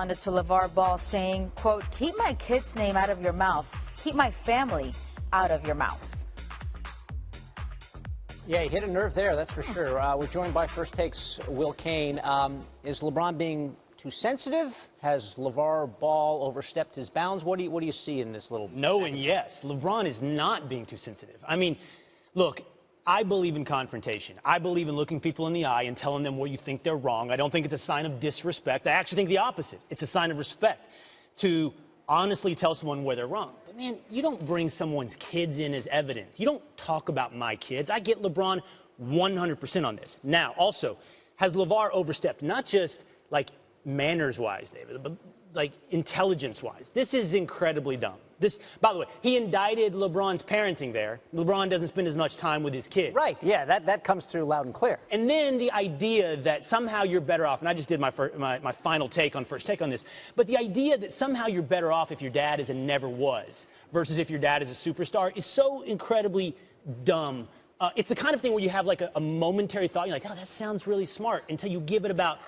To LaVar Ball saying, quote, "Keep my kid's name out of your mouth. Keep my family out of your mouth." Yeah, he hit a nerve there, that's for sure. We're joined by First Take's Will Kane. Is LeBron being too sensitive? Has LaVar Ball overstepped his bounds? What do you see in this little... No and yes. LeBron is not being too sensitive. I mean, look, I believe in confrontation. I believe in looking people in the eye and telling them where you think they're wrong. I don't think it's a sign of disrespect. I actually think the opposite. It's a sign of respect to honestly tell someone where they're wrong. But, man, you don't bring someone's kids in as evidence. You don't talk about my kids. I get LeBron 100% on this. Now, also, has LaVar overstepped? Not just, like, manners-wise, David, but, like, intelligence-wise. This is incredibly dumb. This, by the way, he indicted LeBron's parenting there. LeBron doesn't spend as much time with his kids. Right, yeah, that comes through loud and clear. And then the idea that somehow you're better off, and I just did my final take on First Take on this, but the idea that somehow you're better off if your dad is and never was versus if your dad is a superstar is so incredibly dumb. It's the kind of thing where you have like a momentary thought, you're like, oh, that sounds really smart, until you give it about,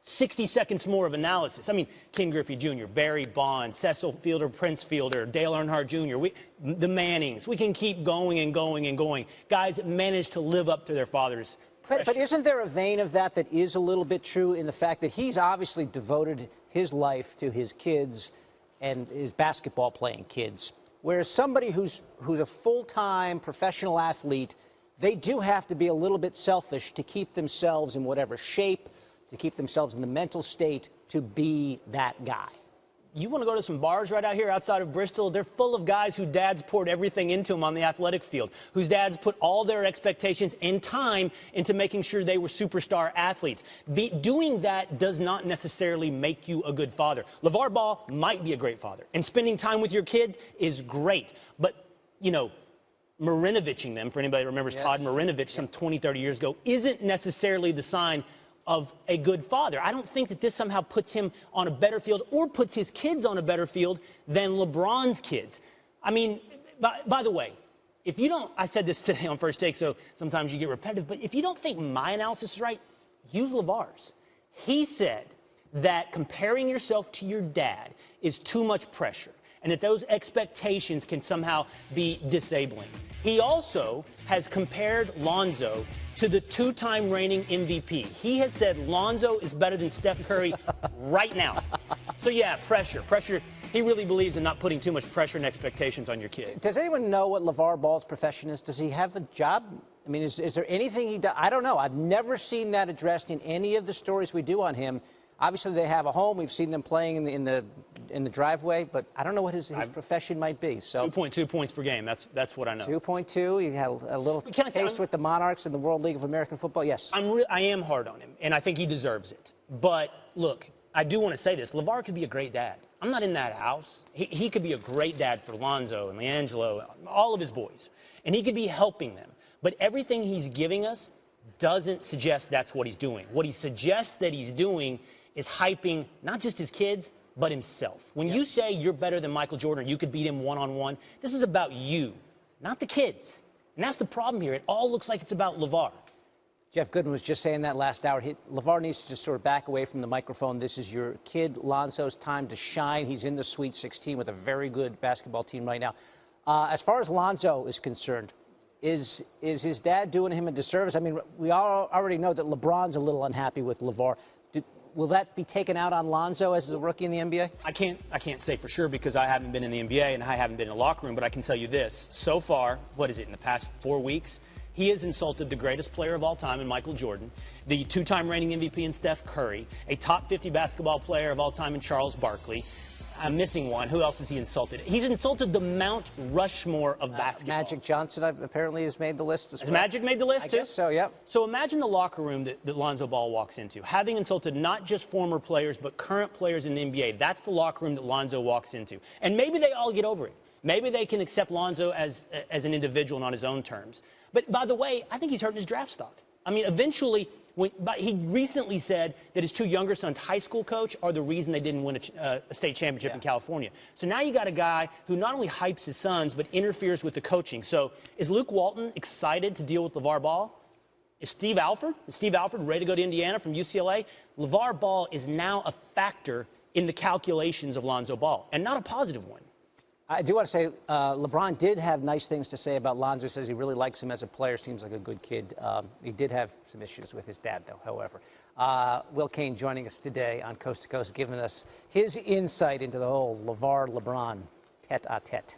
60 seconds more of analysis. I mean, Ken Griffey Jr., Barry Bonds, Cecil Fielder, Prince Fielder, Dale Earnhardt Jr., the Mannings. We can keep going and going and going. Guys that managed to live up to their father's pressure. But isn't there a vein of that is a little bit true in the fact that he's obviously devoted his life to his kids and his basketball playing kids, whereas somebody who's a full-time professional athlete, they do have to be a little bit selfish to keep themselves in whatever shape, to keep themselves in the mental state to be that guy. You want to go to some bars right out here outside of Bristol? They're full of guys whose dads poured everything into them on the athletic field, whose dads put all their expectations and time into making sure they were superstar athletes. Doing that does not necessarily make you a good father. LaVar Ball might be a great father, and spending time with your kids is great. But, you know, Marinovicing them, for anybody who remembers Todd Marinovich some 20, 30 years ago, isn't necessarily the sign of a good father. I don't think that this somehow puts him on a better field or puts his kids on a better field than LeBron's kids. I mean, by the way, if you don't, I said this today on First Take, so sometimes you get repetitive, but if you don't think my analysis is right, use LaVar's. He said that comparing yourself to your dad is too much pressure, and that those expectations can somehow be disabling. He also has compared Lonzo to the two-time reigning MVP. He has said Lonzo is better than Steph Curry right now. So, yeah, pressure. He really believes in not putting too much pressure and expectations on your kid. Does anyone know what LaVar Ball's profession is? Does he have a job? I mean, is there anything he does? I don't know. I've never seen that addressed in any of the stories we do on him. Obviously, they have a home. We've seen them playing in the driveway, but I don't know what his profession might be. So 2.2 points per game. That's what I know. 2.2. You had a little taste with the Monarchs in the World League of American Football. Yes. I am hard on him, and I think he deserves it. But look, I do want to say this: LaVar could be a great dad. I'm not in that house. He could be a great dad for Lonzo and LiAngelo, all of his boys, and he could be helping them. But everything he's giving us doesn't suggest that's what he's doing. What he suggests that he's doing is hyping not just his kids, but himself. When you say you're better than Michael Jordan, or you could beat him one-on-one, this is about you, not the kids. And that's the problem here. It all looks like it's about LaVar. Jeff Gooden was just saying that last hour. LaVar needs to just sort of back away from the microphone. This is your kid Lonzo's time to shine. He's in the Sweet 16 with a very good basketball team right now. As far as Lonzo is concerned, is his dad doing him a disservice? I mean, we all already know that LeBron's a little unhappy with LaVar. Will that be taken out on Lonzo as a rookie in the NBA? I can't say for sure because I haven't been in the NBA and I haven't been in a locker room, but I can tell you this. So far, what is it, in the past 4 weeks, he has insulted the greatest player of all time in Michael Jordan, the two-time reigning MVP in Steph Curry, a top 50 basketball player of all time in Charles Barkley. I'm missing one. Who else has he insulted? He's insulted the Mount Rushmore of basketball. Magic Johnson apparently has made the list as well. Has Magic made the list too? I guess so, yep. So imagine the locker room that Lonzo Ball walks into, having insulted not just former players, but current players in the NBA. That's the locker room that Lonzo walks into. And maybe they all get over it. Maybe they can accept Lonzo as an individual and on his own terms. But by the way, I think he's hurting his draft stock. I mean, eventually, he recently said that his two younger sons' high school coach are the reason they didn't win a state championship in California. So now you got a guy who not only hypes his sons, but interferes with the coaching. So is Luke Walton excited to deal with LaVar Ball? Is Steve Alford ready to go to Indiana from UCLA? LeVar Ball is now a factor in the calculations of Lonzo Ball, and not a positive one. I do want to say LeBron did have nice things to say about Lonzo. Says he really likes him as a player. Seems like a good kid. He did have some issues with his dad, though, however. Will Cain joining us today on Coast to Coast, giving us his insight into the whole LeVar-LeBron tete-a-tete.